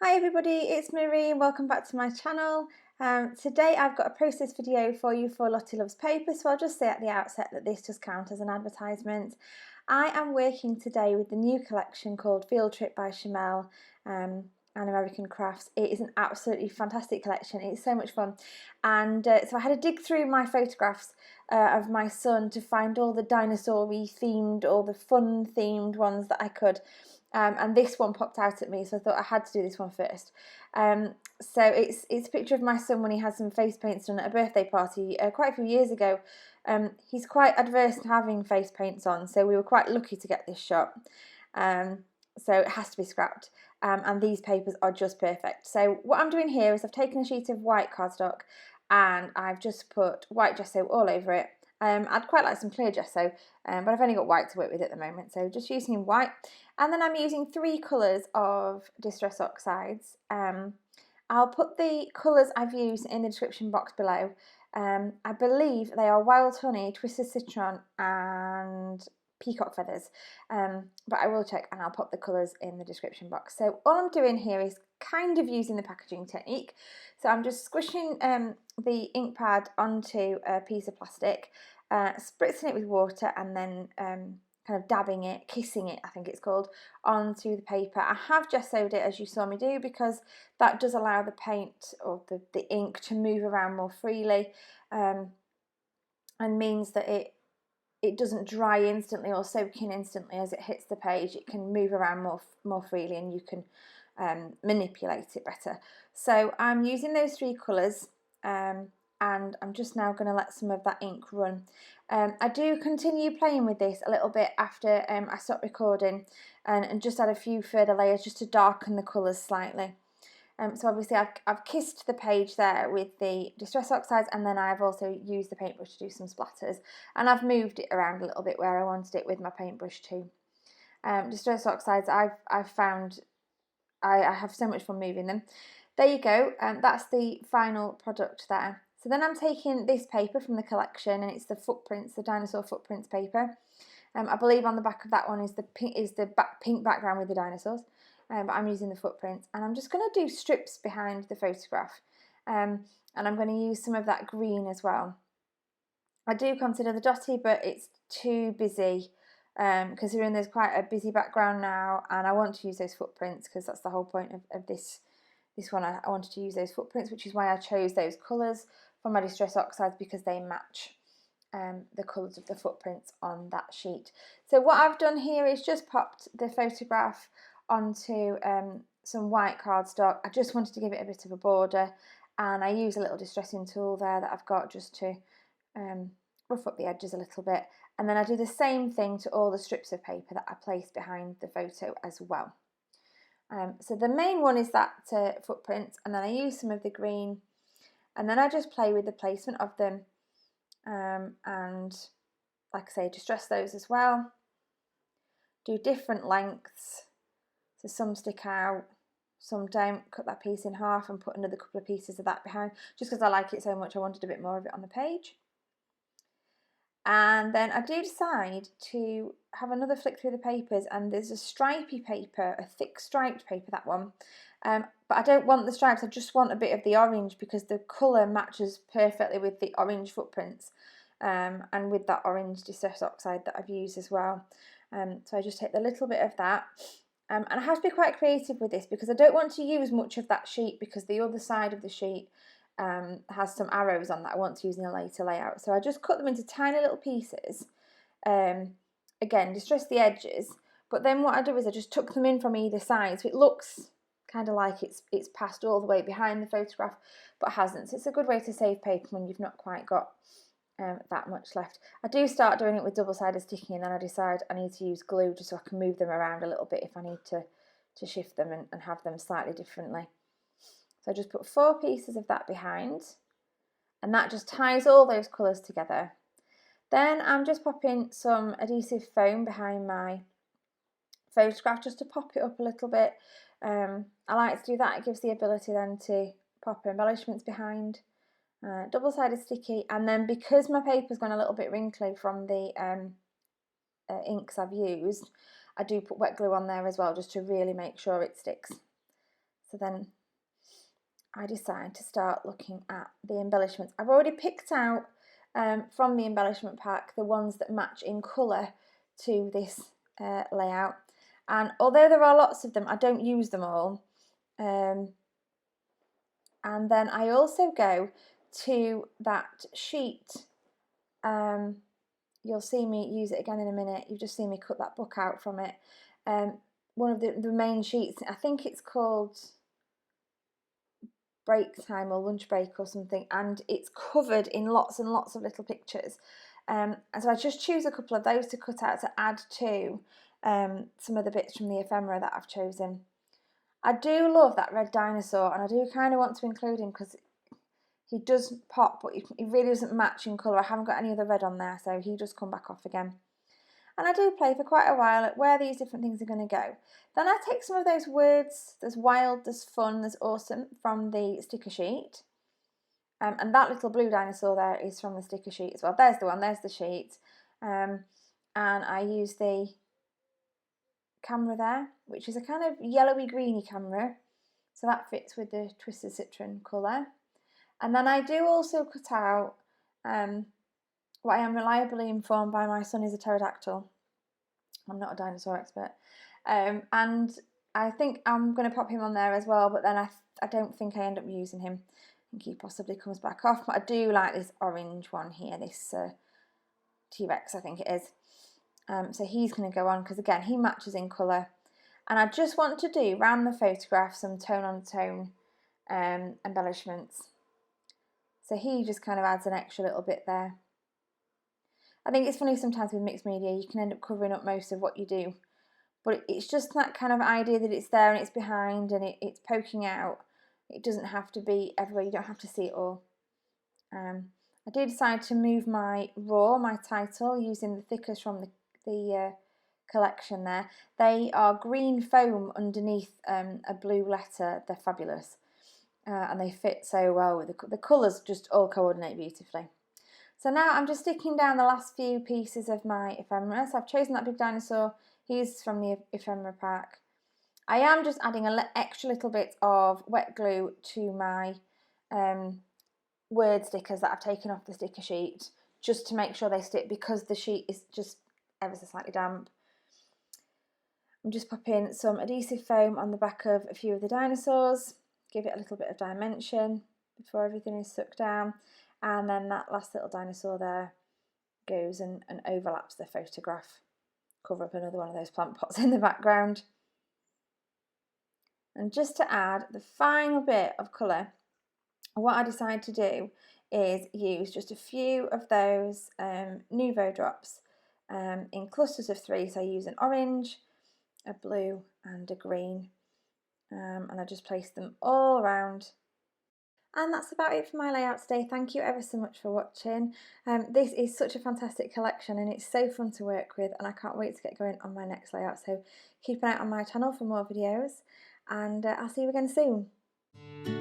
Hi everybody, it's Marie and welcome back to my channel. Today I've got a process video for you for Lottie Loves Paper, so I'll just say at the outset that this does count as an advertisement. I am working today with the new collection called Field Trip by Chamel and American Crafts. It is an absolutely fantastic collection, it's so much fun. And so I had to dig through my photographs of my son to find all the dinosaur-y themed, all the fun themed ones that I could. And this one popped out at me, so I thought I had to do this one first. So it's a picture of my son when he had some face paints done at a birthday party quite a few years ago. He's quite adverse to having face paints on, so we were quite lucky to get this shot. So it has to be scrapped, and these papers are just perfect. So what I'm doing here is I've taken a sheet of white cardstock and I've just put white gesso all over it. I'd quite like some clear gesso, but I've only got white to work with at the moment, so just using white. And then I'm using 3 colours of Distress Oxides. I'll put the colours I've used in the description box below. I believe they are Wild Honey, Twisted Citron and Peacock Feathers, but I will check and I'll pop the colours in the description box. So all I'm doing here is kind of using the packaging technique. So I'm just squishing the ink pad onto a piece of plastic, spritzing it with water and then kind of dabbing it, kissing it I think it's called, onto the paper. I have gessoed it as you saw me do because that does allow the paint or the ink to move around more freely and means that it doesn't dry instantly or soak in instantly as it hits the page. It can move around more freely and you can manipulate it better. So I'm using those 3 colours and I'm just now going to let some of that ink run. I do continue playing with this a little bit after I stop recording and just add a few further layers just to darken the colours slightly. So obviously I've kissed the page there with the Distress Oxides, and then I've also used the paintbrush to do some splatters, and I've moved it around a little bit where I wanted it with my paintbrush too. Distress Oxides I've found I have so much fun moving them. There you go, that's the final product there. So then I'm taking this paper from the collection, and it's the footprints, the dinosaur footprints paper. I believe on the back of that one is the pink background with the dinosaurs. But I'm using the footprints, and I'm just going to do strips behind the photograph, and I'm going to use some of that green as well. I do consider the dotty, but it's too busy considering there's quite a busy background now, and I want to use those footprints because that's the whole point of this one. I wanted to use those footprints, which is why I chose those colours for my Distress Oxides, because they match the colours of the footprints on that sheet. So what I've done here is just popped the photograph onto some white cardstock. I just wanted to give it a bit of a border, and I use a little distressing tool there that I've got just to rough up the edges a little bit, and then I do the same thing to all the strips of paper that I place behind the photo as well. So the main one is that footprint, and then I use some of the green, and then I just play with the placement of them, and like I say, distress those as well. Do different lengths. So some stick out, some don't. Cut that piece in half and put another couple of pieces of that behind, just because I like it so much I wanted a bit more of it on the page. And then I do decide to have another flick through the papers, and there's a stripy paper, a thick striped paper, that one. But I don't want the stripes, I just want a bit of the orange because the colour matches perfectly with the orange footprints and with that orange Distress Oxide that I've used as well. So I just take the little bit of that. And I have to be quite creative with this because I don't want to use much of that sheet because the other side of the sheet has some arrows on that I want to use in a later layout. So I just cut them into tiny little pieces. Again, distress the edges, but then what I do is I just tuck them in from either side, so it looks kind of like it's passed all the way behind the photograph, but hasn't. So it's a good way to save paper when you've not quite got that much left. I do start doing it with double-sided sticking, and then I decide I need to use glue just so I can move them around a little bit if I need to shift them and have them slightly differently. So I just put 4 pieces of that behind, and that just ties all those colours together. Then I'm just popping some adhesive foam behind my photograph just to pop it up a little bit. I like to do that, it gives the ability then to pop embellishments behind. Double-sided sticky, and then because my paper's gone a little bit wrinkly from the inks I've used, I do put wet glue on there as well just to really make sure it sticks. So then I decide to start looking at the embellishments. I've already picked out from the embellishment pack the ones that match in colour to this layout, and although there are lots of them, I don't use them all. And then I also go to that sheet. You'll see me use it again in a minute. You've just seen me cut that book out from it. One of the main sheets, I think it's called Break Time or Lunch Break or something, and it's covered in lots and lots of little pictures. And so I just choose a couple of those to cut out to add to some of the bits from the ephemera that I've chosen. I do love that red dinosaur, and I do kind of want to include him because he does pop, but he really doesn't match in colour. I haven't got any other red on there, so he does come back off again. And I do play for quite a while at where these different things are going to go. Then I take some of those words, there's wild, there's fun, there's awesome, from the sticker sheet. And that little blue dinosaur there is from the sticker sheet as well. There's the one, there's the sheet. And I use the camera there, which is a kind of yellowy greeny camera. So that fits with the Twisted Citron colour. And then I do also cut out what I am reliably informed by my son is a pterodactyl. I'm not a dinosaur expert. And I think I'm going to pop him on there as well, but then I don't think I end up using him. I think he possibly comes back off. But I do like this orange one here, this T-Rex I think it is. So he's going to go on because again he matches in colour. And I just want to do around the photograph some tone on tone embellishments. So he just kind of adds an extra little bit there. I think it's funny sometimes with mixed media, you can end up covering up most of what you do. But it's just that kind of idea that it's there and it's behind and it's poking out. It doesn't have to be everywhere, you don't have to see it all. I do decide to move my title, using the thickers from the collection there. They are green foam underneath a blue letter. They're fabulous. And they fit so well with the colours, just all coordinate beautifully. So now I'm just sticking down the last few pieces of my ephemera. So I've chosen that big dinosaur. He's from the ephemera pack. I am just adding an extra little bit of wet glue to my word stickers that I've taken off the sticker sheet, just to make sure they stick because the sheet is just ever so slightly damp. I'm just popping some adhesive foam on the back of a few of the dinosaurs. Give it a little bit of dimension before everything is sucked down, and then that last little dinosaur there goes and overlaps the photograph. Cover up another one of those plant pots in the background. And just to add the final bit of colour, what I decided to do is use just a few of those Nouveau drops in clusters of 3. So I use an orange, a blue and a green. And I just place them all around. And that's about it for my layout today. Thank you ever so much for watching. This is such a fantastic collection and it's so fun to work with, and I can't wait to get going on my next layout. So keep an eye on my channel for more videos, and I'll see you again soon.